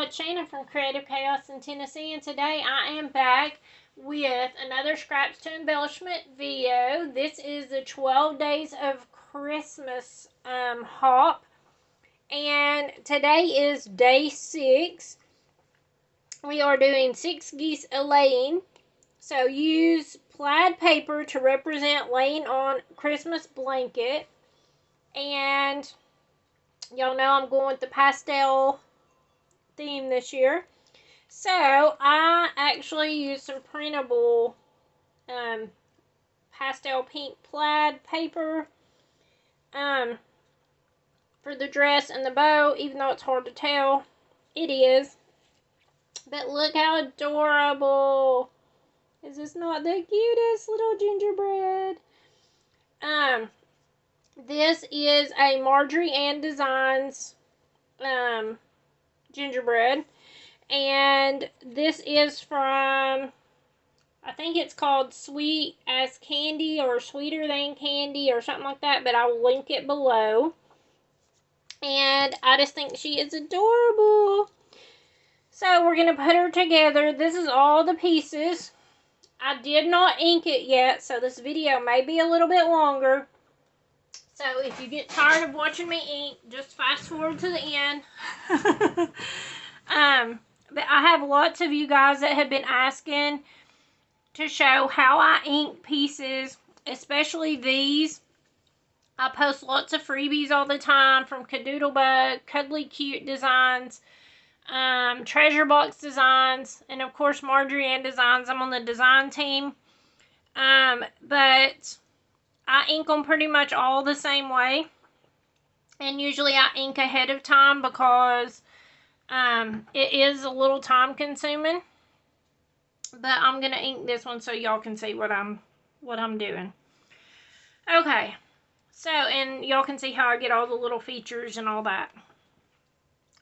it's Shannon from Creative Chaos in Tennessee, and today I am back with another Scraps to Embellishment video. This is the 12 Days of Christmas hop, and today is day 6. We are doing 6 geese a-laying, so use plaid paper to represent laying on Christmas blanket, and y'all know I'm going with the pastel theme this year. So I actually used some printable pastel pink plaid paper for the dress and the bow, even though it's hard to tell. It is. But look how adorable. Is this not the cutest little gingerbread? This is a Marjorie Ann Designs gingerbread. And this is from, I think it's called Sweet as Candy or Sweeter Than Candy or something like that, but I will link it below. And I just think she is adorable. So we're going to put her together. This is all the pieces. I did not ink it yet, so this video may be a little bit longer. So if you get tired of watching me ink, just fast forward to the end. But I have lots of you guys that have been asking to show how I ink pieces, especially these. I post lots of freebies all the time from Cadoodlebug, Cuddly Cute Designs, Treasure Box Designs, and of course Marjorie Ann Designs. I'm on the design team. But I ink them pretty much all the same way. And usually I ink ahead of time because it is a little time consuming, but I'm gonna ink this one so y'all can see what I'm doing. Okay, so, and y'all can see how I get all the little features and all that.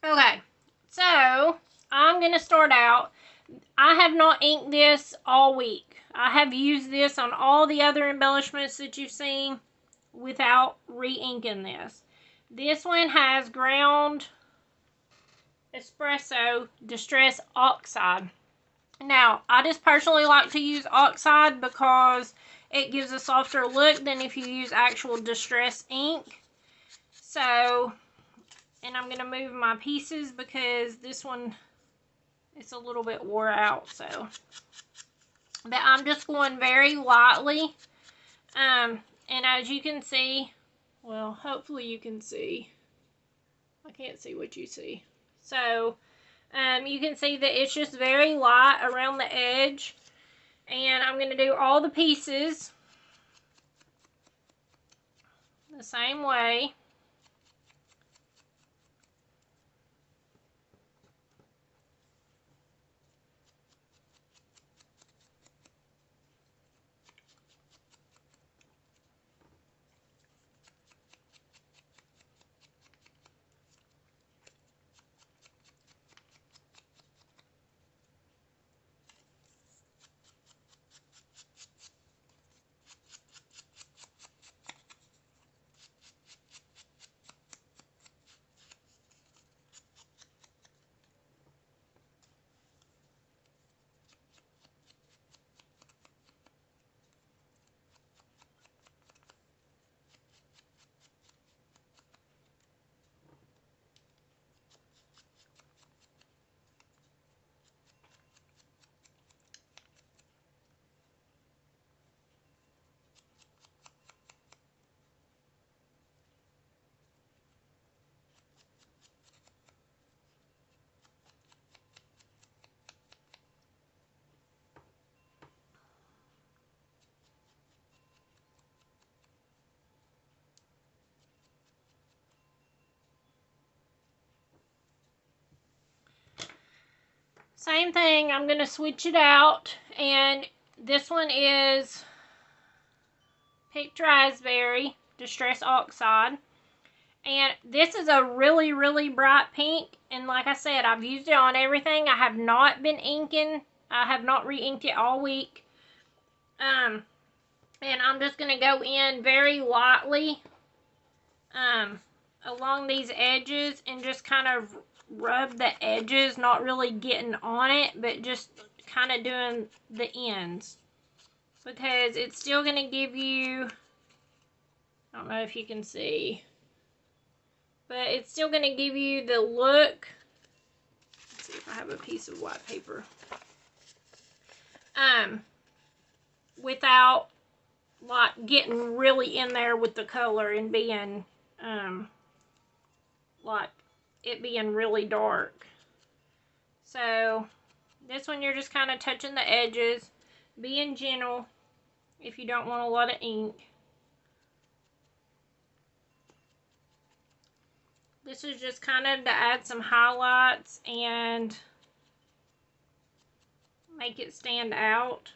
Okay, so I'm gonna start out. I have not inked this all week. I have used this on all the other embellishments that you've seen without re-inking this. This one has ground espresso distress oxide. Now, I just personally like to use oxide because it gives a softer look than if you use actual distress ink. So, and I'm going to move my pieces because this one is a little bit wore out. So, but I'm just going very lightly. And as you can see, well, hopefully you can see. I can't see what you see. So, you can see that it's just very light around the edge. And I'm going to do all the pieces the same way. Same thing, I'm going to switch it out, and this one is Picked Raspberry Distress Oxide, and this is a really, really bright pink, and like I said, I've used it on everything. I have not been inking. I have not re-inked it all week, and I'm just going to go in very lightly along these edges and just kind of rub the edges, not really getting on it, but just kind of doing the ends. Because it's still going to give you, I don't know if you can see, but it's still going to give you the look. Let's see if I have a piece of white paper. Without like getting really in there with the color and being like it being really dark. So this one you're just kind of touching the edges, being gentle if you don't want a lot of ink. This is just kind of to add some highlights and make it stand out.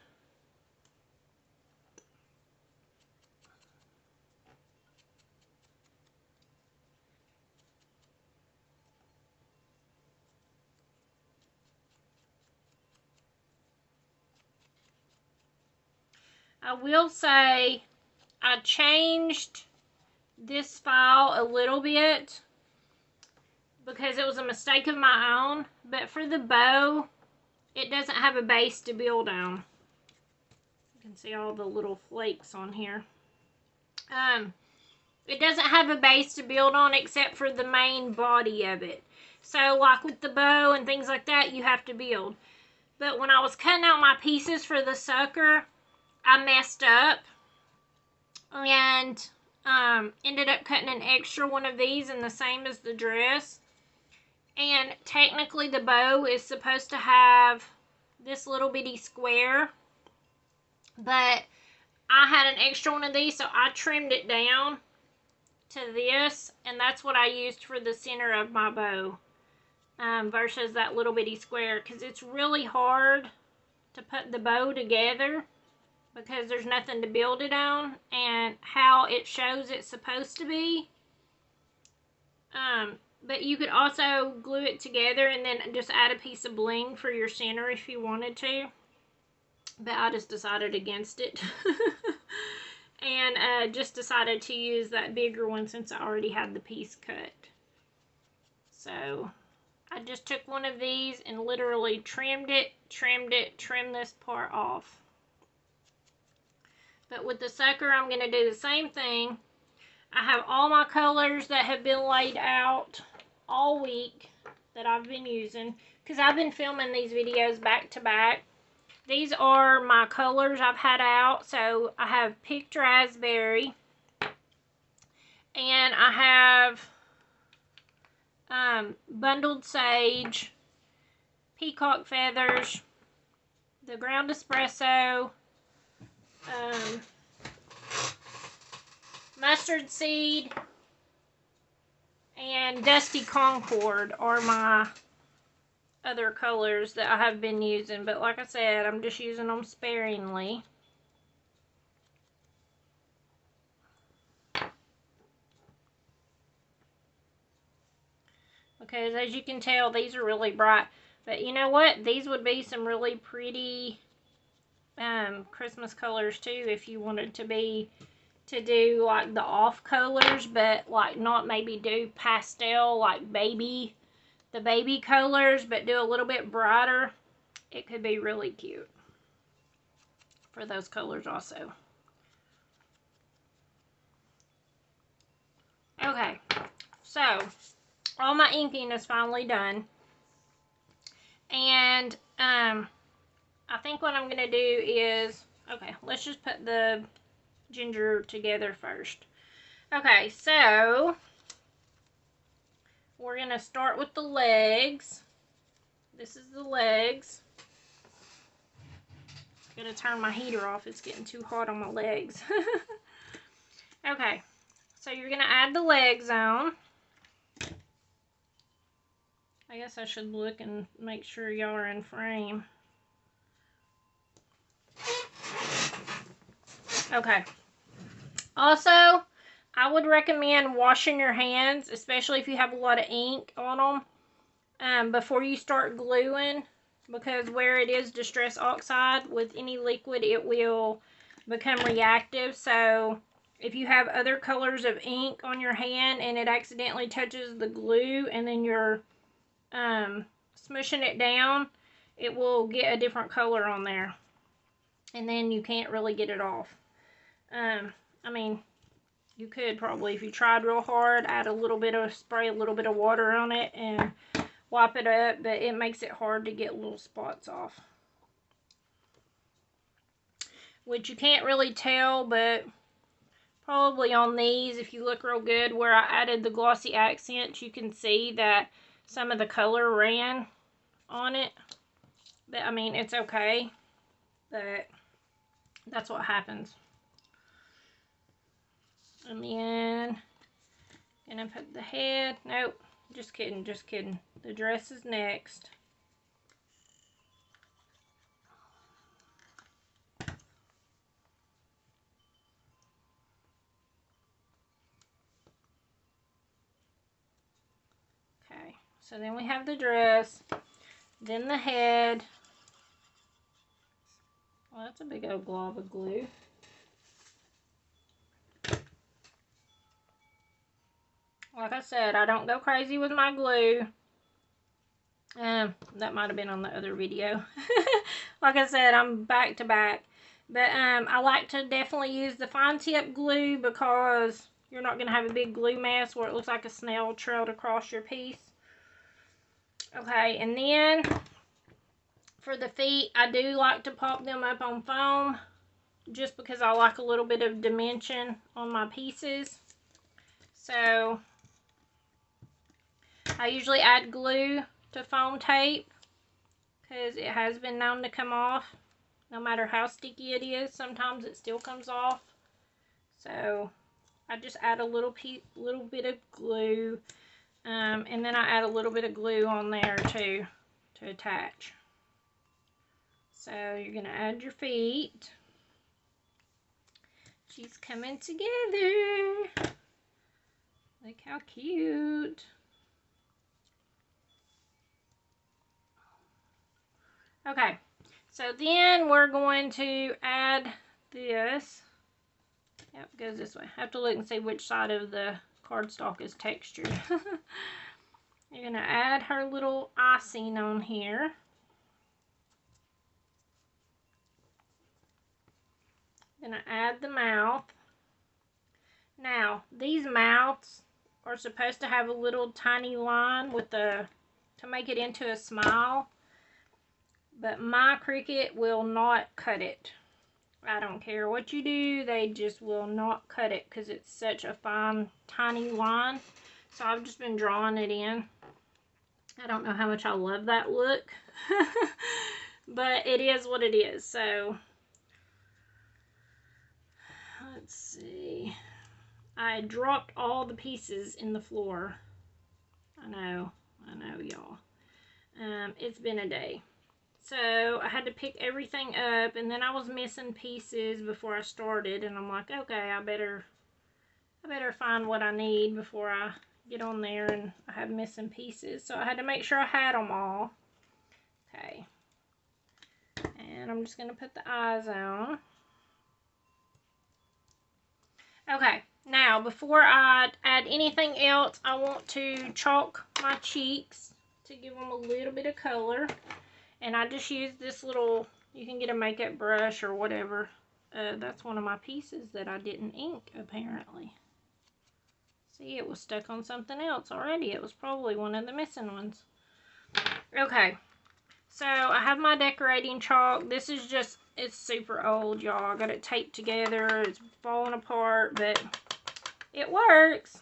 I will say I changed this file a little bit because it was a mistake of my own, but for the bow, it doesn't have a base to build on. You can see all the little flakes on here. It doesn't have a base to build on except for the main body of it. So like with the bow and things like that, you have to build. But when I was cutting out my pieces for the sucker, I messed up and ended up cutting an extra one of these and the same as the dress. And technically the bow is supposed to have this little bitty square, but I had an extra one of these, so I trimmed it down to this, and that's what I used for the center of my bow versus that little bitty square, because it's really hard to put the bow together because there's nothing to build it on and how it shows it's supposed to be. But you could also glue it together and then just add a piece of bling for your center if you wanted to. But I just decided against it. And just decided to use that bigger one since I already had the piece cut. So I just took one of these and literally trimmed this part off. But with the sucker, I'm going to do the same thing. I have all my colors that have been laid out all week that I've been using, because I've been filming these videos back to back. These are my colors I've had out. So I have picked raspberry, and I have bundled sage, peacock feathers, the ground espresso, mustard seed, and dusty concord are my other colors that I have been using. But like I said, I'm just using them sparingly. Because as you can tell, these are really bright. But you know what? These would be some really pretty Christmas colors too if you wanted to do like the off colors, but like not maybe do pastel like the baby colors, but do a little bit brighter. It could be really cute for those colors also. Okay, so all my inking is finally done, and I think what I'm going to do is, okay, let's just put the ginger together first. Okay, so we're going to start with the legs. This is the legs. I'm going to turn my heater off. It's getting too hot on my legs. Okay, so you're going to add the legs on. I guess I should look and make sure y'all are in frame. Okay. Also, I would recommend washing your hands, especially if you have a lot of ink on them, before you start gluing, because where it is distress oxide, with any liquid, it will become reactive. So if you have other colors of ink on your hand and it accidentally touches the glue, and then your smushing it down, it will get a different color on there. And then you can't really get it off. I mean, you could probably, if you tried real hard, add a little bit of, spray a little bit of water on it and wipe it up, but it makes it hard to get little spots off. Which you can't really tell, but probably on these, if you look real good, where I added the glossy accents, you can see that some of the color ran on it. But, I mean, it's okay. But that's what happens. And then, gonna put the head. Nope, just kidding, just kidding. The dress is next. Okay, so then we have the dress, then the head. Well, that's a big old glob of glue. Like I said, I don't go crazy with my glue. That might have been on the other video. Like I said, I'm back to back. But I like to definitely use the fine tip glue because you're not going to have a big glue mess where it looks like a snail trailed across your piece. Okay, and then for the feet, I do like to pop them up on foam just because I like a little bit of dimension on my pieces. So I usually add glue to foam tape because it has been known to come off. No matter how sticky it is, sometimes it still comes off. So I just add a little bit of glue, and then I add a little bit of glue on there too to attach. So you're gonna add your feet. She's coming together. Look how cute. Okay, so then we're going to add this. Yep, goes this way. I have to look and see which side of the cardstock is textured. You're going to add her little icing on here. Going to add the mouth. Now, these mouths are supposed to have a little tiny line with to make it into a smile. But my Cricut will not cut it. I don't care what you do, they just will not cut it because it's such a fine, tiny line. So I've just been drawing it in. I don't know how much I love that look. But it is what it is. So, let's see. I dropped all the pieces in the floor. I know, y'all. It's been a day. So I had to pick everything up, and then I was missing pieces before I started, and I'm like, okay, I better find what I need before I get on there, and I have missing pieces. So I had to make sure I had them all. Okay. And I'm just going to put the eyes on. Okay, now before I add anything else, I want to chalk my cheeks to give them a little bit of color. And I just use this little, you can get a makeup brush or whatever. That's one of my pieces that I didn't ink, apparently. See, it was stuck on something else already. It was probably one of the missing ones. Okay, so I have my decorating chalk. This is just, it's super old, y'all. I got it taped together. It's falling apart, but it works.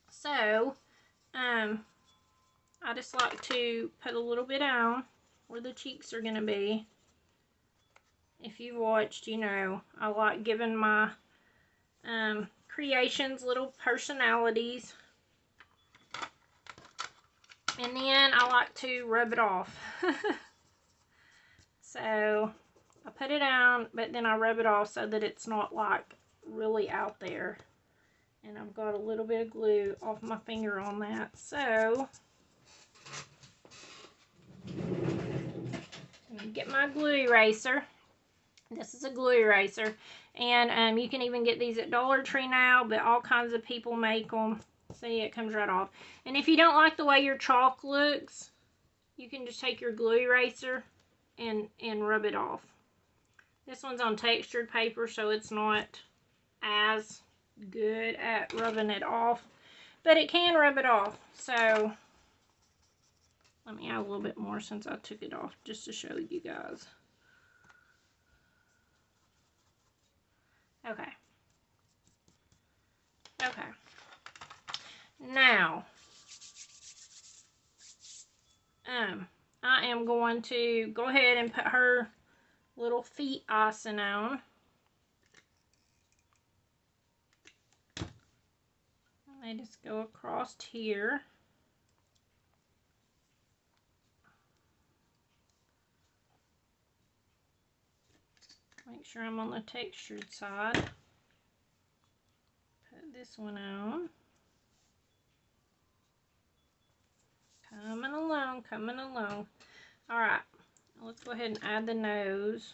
So, I just like to put a little bit on where the cheeks are going to be. If you've watched, you know, I like giving my creations little personalities. And then I like to rub it off. So I put it on, but then I rub it off so that it's not like really out there. And I've got a little bit of glue off my finger on that. So get my glue eraser. This is a glue eraser, and you can even get these at Dollar Tree now, but all kinds of people make them. See, it comes right off. And if you don't like the way your chalk looks, you can just take your glue eraser and rub it off. This one's on textured paper, so it's not as good at rubbing it off, but it can rub it off. So let me add a little bit more since I took it off just to show you guys. Okay. Okay. Now, I am going to go ahead and put her little feet icing on. They just go across here. Make sure I'm on the textured side. Put this one on. Coming along, coming along. Alright, let's go ahead and add the nose.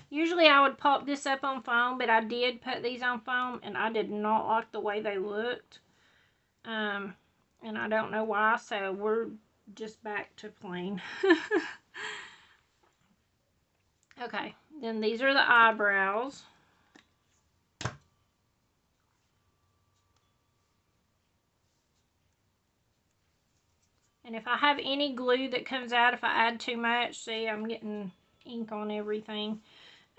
Usually I would pop this up on foam, but I did put these on foam, and I did not like the way they looked. And I don't know why, so we're just back to plain. Okay, then these are the eyebrows. And if I have any glue that comes out, if I add too much, see, I'm getting ink on everything.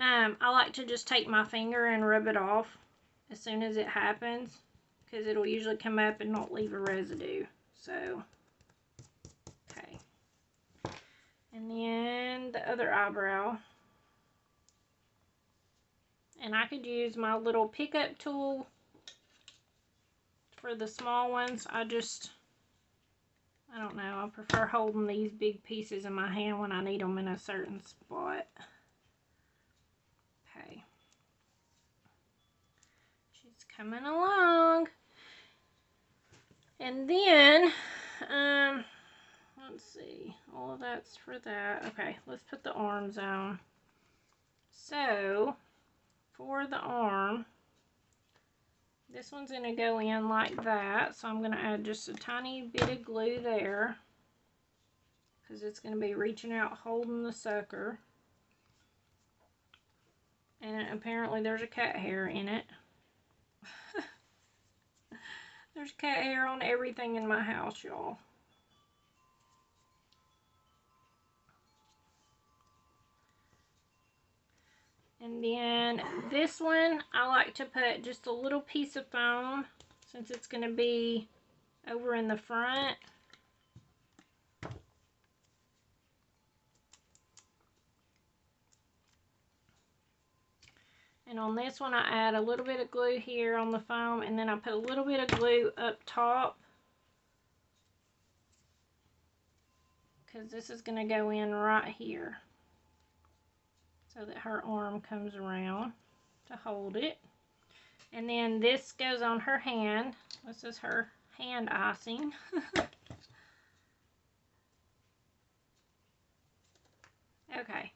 I like to just take my finger and rub it off as soon as it happens, because it'll usually come up and not leave a residue. So, okay. And then the other eyebrow. And I could use my little pickup tool for the small ones. I don't know, I prefer holding these big pieces in my hand when I need them in a certain spot. Okay. She's coming along. And then, let's see, all of that's for that. Okay, let's put the arms on. So, for the arm, this one's going to go in like that. So I'm going to add just a tiny bit of glue there, because it's going to be reaching out holding the sucker. And apparently there's a cat hair in it. There's cat hair on everything in my house, y'all. And then this one, I like to put just a little piece of foam, since it's going to be over in the front. And on this one, I add a little bit of glue here on the foam, and then I put a little bit of glue up top, because this is going to go in right here, so that her arm comes around to hold it. And then this goes on her hand. This is her hand icing. Okay,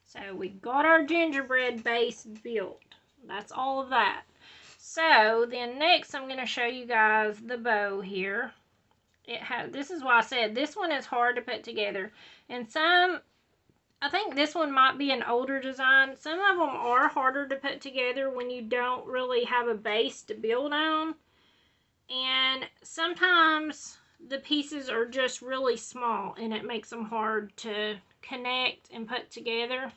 so we got our gingerbread base built. That's all of that. So then next I'm going to show you guys the bow here. This is why I said this one is hard to put together. And I think this one might be an older design. Some of them are harder to put together when you don't really have a base to build on. And sometimes the pieces are just really small, and it makes them hard to connect and put together.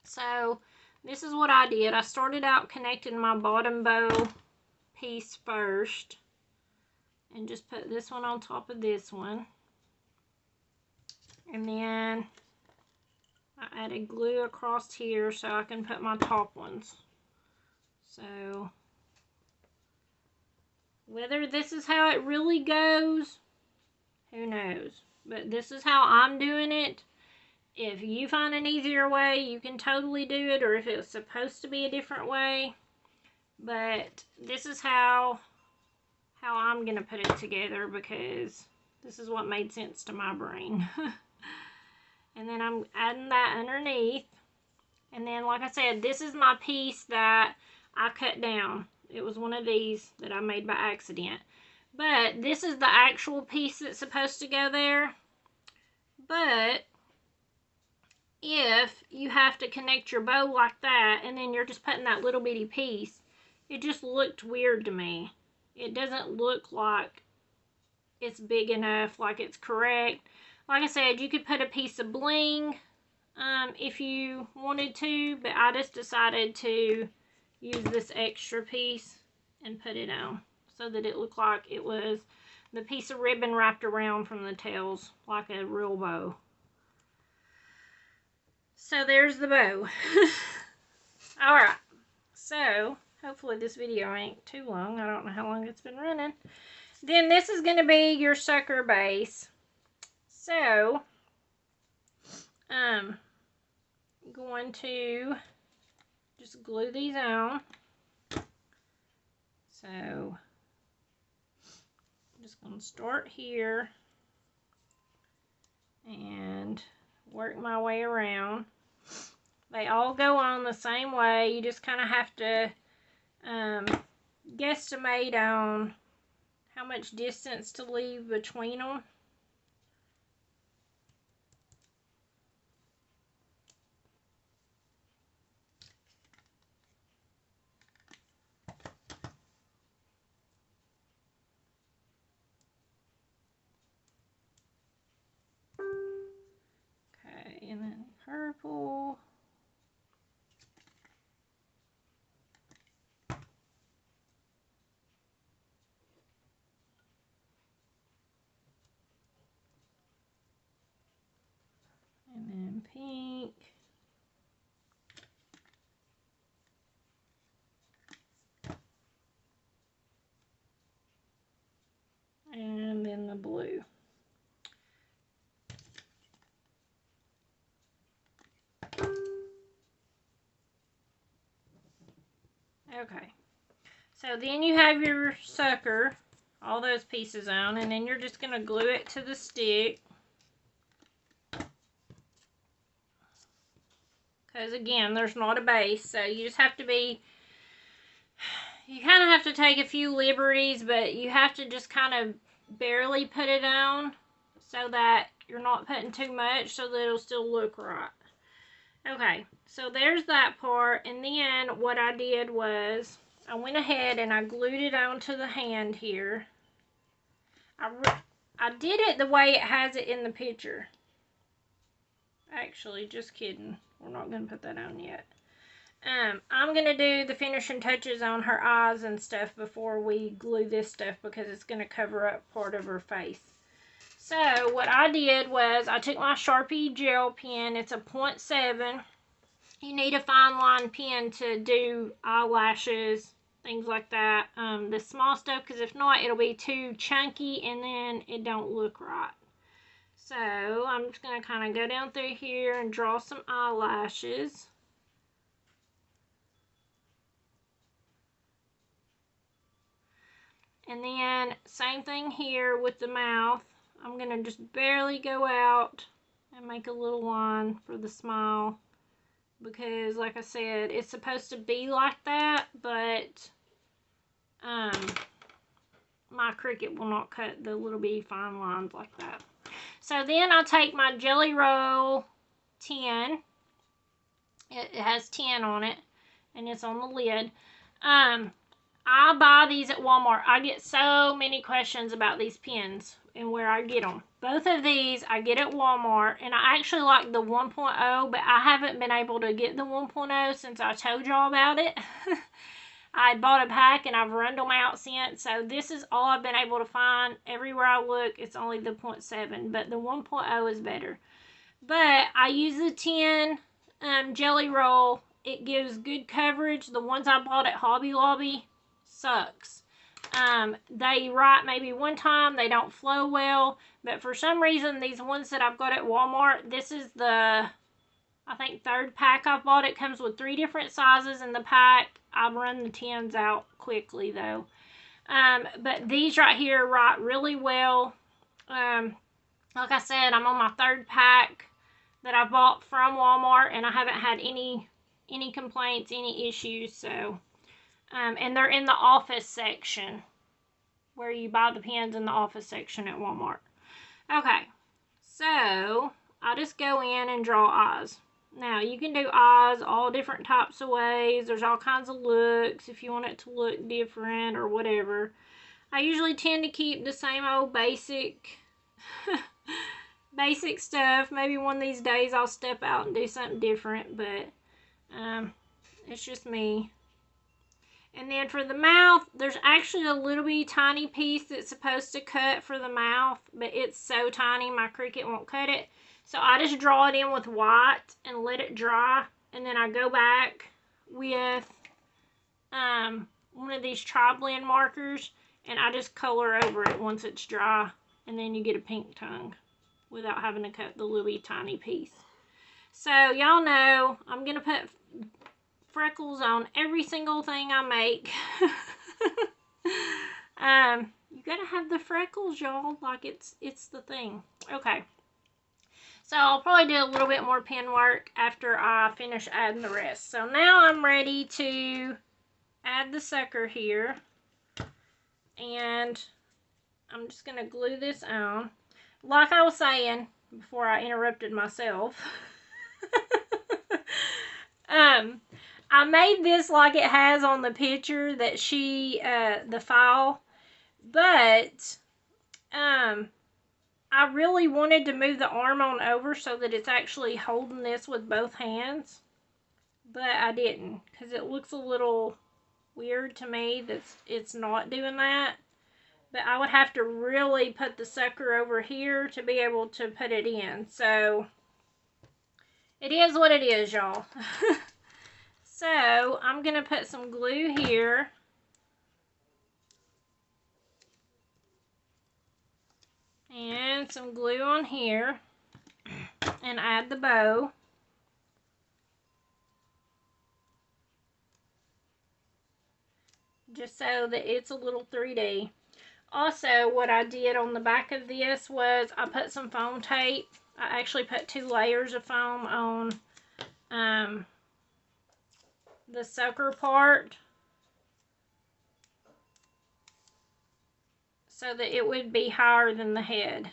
So this is what I did. I started out connecting my bottom bow piece first, and just put this one on top of this one. And then I added glue across here so I can put my top ones. So whether this is how it really goes, who knows? But this is how I'm doing it. If you find an easier way, you can totally do it, or if it's supposed to be a different way. But this is how I'm going to put it together, because this is what made sense to my brain. And then I'm adding that underneath. And then, like I said, this is my piece that I cut down. It was one of these that I made by accident. But this is the actual piece that's supposed to go there. But if you have to connect your bow like that, and then you're just putting that little bitty piece, it just looked weird to me. It doesn't look like it's big enough, like it's correct. Like I said, you could put a piece of bling if you wanted to, but I just decided to use this extra piece and put it on so that it looked like it was the piece of ribbon wrapped around from the tails like a real bow. So there's the bow. Alright, so hopefully this video ain't too long. I don't know how long it's been running. Then this is going to be your sucker base. So, going to just glue these on. So, I'm just going to start here and work my way around. They all go on the same way. You just kind of have to guesstimate on how much distance to leave between them. Okay, and then purple. And then pink. And then the blue. Okay. So then you have your sucker, all those pieces on, and then you're just going to glue it to the stick. Because again, there's not a base, so you just have to be, you kind of have to take a few liberties, but you have to just kind of barely put it on so that you're not putting too much so that it'll still look right. Okay, so there's that part, and then what I did was I went ahead and I glued it onto the hand here. I did it the way it has it in the picture. Actually, just kidding. We're not going to put that on yet. I'm going to do the finishing touches on her eyes and stuff before we glue this stuff because it's going to cover up part of her face. So, what I did was I took my Sharpie gel pen. It's a 0.7. You need a fine line pen to do eyelashes, things like that. The small stuff, because if not, it'll be too chunky and then it don't look right. So, I'm just going to kind of go down through here and draw some eyelashes. And then, same thing here with the mouth. I'm going to just barely go out and make a little line for the smile. Because, like I said, it's supposed to be like that, but my Cricut will not cut the little bitty fine lines like that. So then I take my Jelly Roll tin. It has 10 on it, and it's on the lid. I buy these at Walmart. I get so many questions about these pens and where I get them. Both of these I get at Walmart, and I actually like the 1.0, but I haven't been able to get the 1.0 since I told y'all about it. I bought a pack and I've run them out since, so this is all I've been able to find. Everywhere I look, it's only the 0.7, but the 1.0 is better. But I use the 10 Jelly Roll. It gives good coverage. The ones I bought at Hobby Lobby sucks. They write maybe one time, they don't flow well, but for some reason these ones that I've got at Walmart, this is the, I think, 3rd pack I've bought. It comes with 3 different sizes in the pack. I run the 10s out quickly though. But these right here write really well. Like I said, I'm on my 3rd pack that I bought from Walmart, and I haven't had any complaints, any issues, so And they're in the office section, where you buy the pens in the office section at Walmart. Okay, so I just go in and draw eyes. Now, you can do eyes all different types of ways. There's all kinds of looks if you want it to look different or whatever. I usually tend to keep the same old basic basic stuff. Maybe one of these days I'll step out and do something different, but it's just me. And then for the mouth, there's actually a little bitty tiny piece that's supposed to cut for the mouth, but it's so tiny my Cricut won't cut it. So I just draw it in with white and let it dry, and then I go back with one of these tri-blend markers, and I just color over it once it's dry, and then you get a pink tongue without having to cut the little tiny piece. So y'all know I'm going to put freckles on every single thing I make. You gotta have the freckles, y'all. Like it's the thing. Okay. So I'll probably do a little bit more pen work after I finish adding the rest. So now I'm ready to add the sucker here. And I'm just gonna glue this on. Like I was saying before I interrupted myself. I made this like it has on the picture that the file, but I really wanted to move the arm on over so that it's actually holding this with both hands, but I didn't because it looks a little weird to me that it's not doing that. But I would have to really put the sucker over here to be able to put it in. So it is what it is, y'all. So I'm going to put some glue here. And some glue on here. And add the bow. Just so that it's a little 3D. Also, what I did on the back of this was I put some foam tape. I actually put 2 layers of foam on the sucker part so that it would be higher than the head.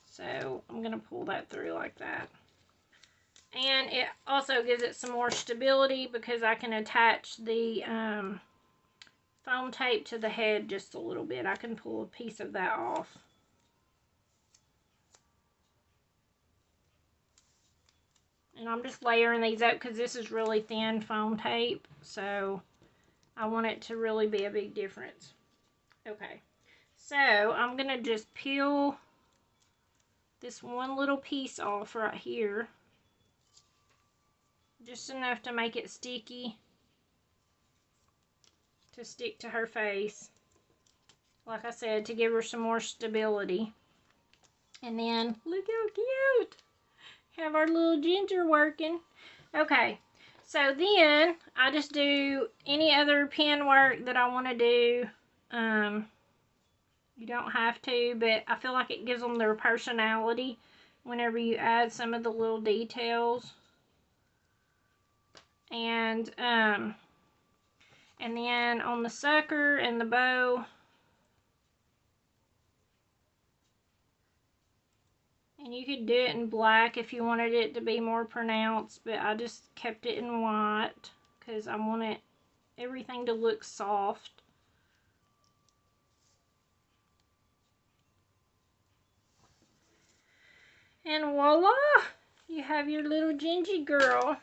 So I'm going to pull that through like that. And it also gives it some more stability because I can attach the foam tape to the head just a little bit. I can pull a piece of that off. And I'm just layering these up because this is really thin foam tape. So I want it to really be a big difference. Okay. So I'm going to just peel this one little piece off right here. Just enough to make it sticky. To stick to her face. Like I said, to give her some more stability. And then, look how cute! Have our little ginger working. Okay, so then I just do any other pen work that I want to do. You don't have to, but I feel like it gives them their personality whenever you add some of the little details. And then on the sucker and the bow, and you could do it in black if you wanted it to be more pronounced, but I just kept it in white because I want everything to look soft. And voila! You have your little gingy girl.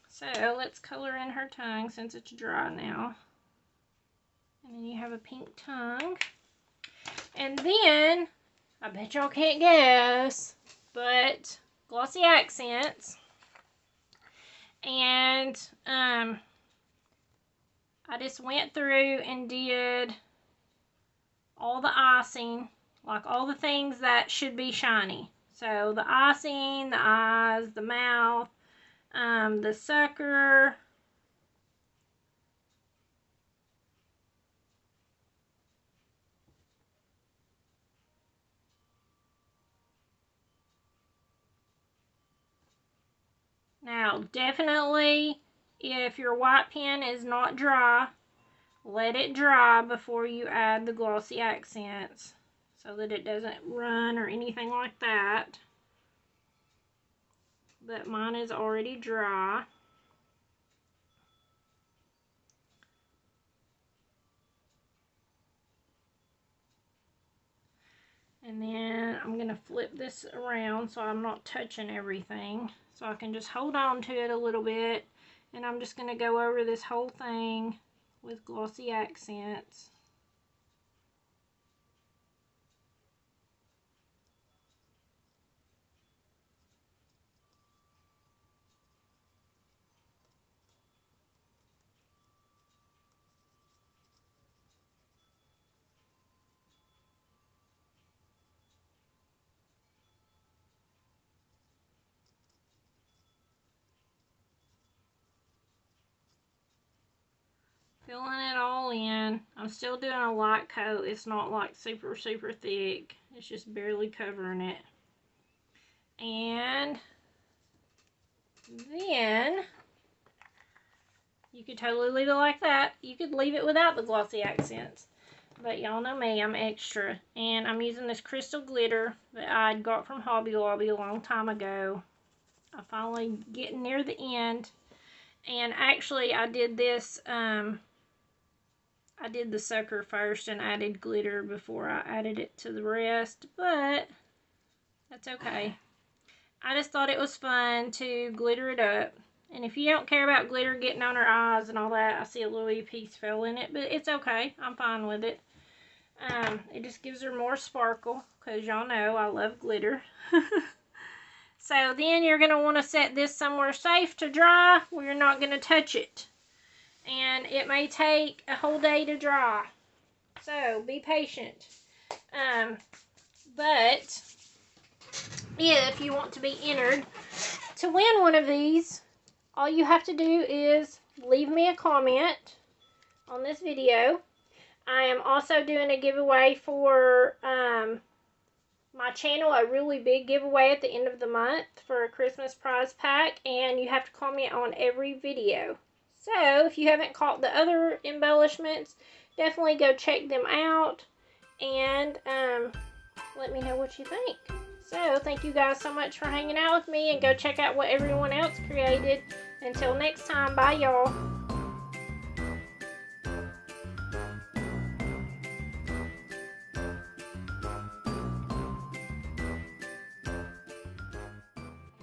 So let's color in her tongue since it's dry now. And then you have a pink tongue. And then, I bet y'all can't guess, but glossy accents. And I just went through and did all the icing, like all the things that should be shiny. So the icing, the eyes, the mouth, the sucker. Now, definitely, if your white pen is not dry, let it dry before you add the glossy accents so that it doesn't run or anything like that. But mine is already dry. And then I'm going to flip this around so I'm not touching everything. So I can just hold on to it a little bit. And I'm just going to go over this whole thing with glossy accents. Filling it all in. I'm still doing a light coat. It's not like super, super thick. It's just barely covering it. And then you could totally leave it like that. You could leave it without the glossy accents. But y'all know me, I'm extra. And I'm using this crystal glitter that I got from Hobby Lobby a long time ago. I finally getting near the end. And actually I did this, I did the sucker first and added glitter before I added it to the rest, but that's okay. I just thought it was fun to glitter it up. And if you don't care about glitter getting on her eyes and all that, I see a little piece fell in it, but it's okay. I'm fine with it. It just gives her more sparkle, because y'all know I love glitter. So then you're going to want to set this somewhere safe to dry where you're not going to touch it. And it may take a whole day to dry. So be patient. But if you want to be entered to win one of these, all you have to do is leave me a comment on this video. I am also doing a giveaway for my channel, a really big giveaway at the end of the month for a Christmas prize pack, and you have to comment on every video. So, if you haven't caught the other embellishments, definitely go check them out and let me know what you think. So, thank you guys so much for hanging out with me, and go check out what everyone else created. Until next time, bye y'all.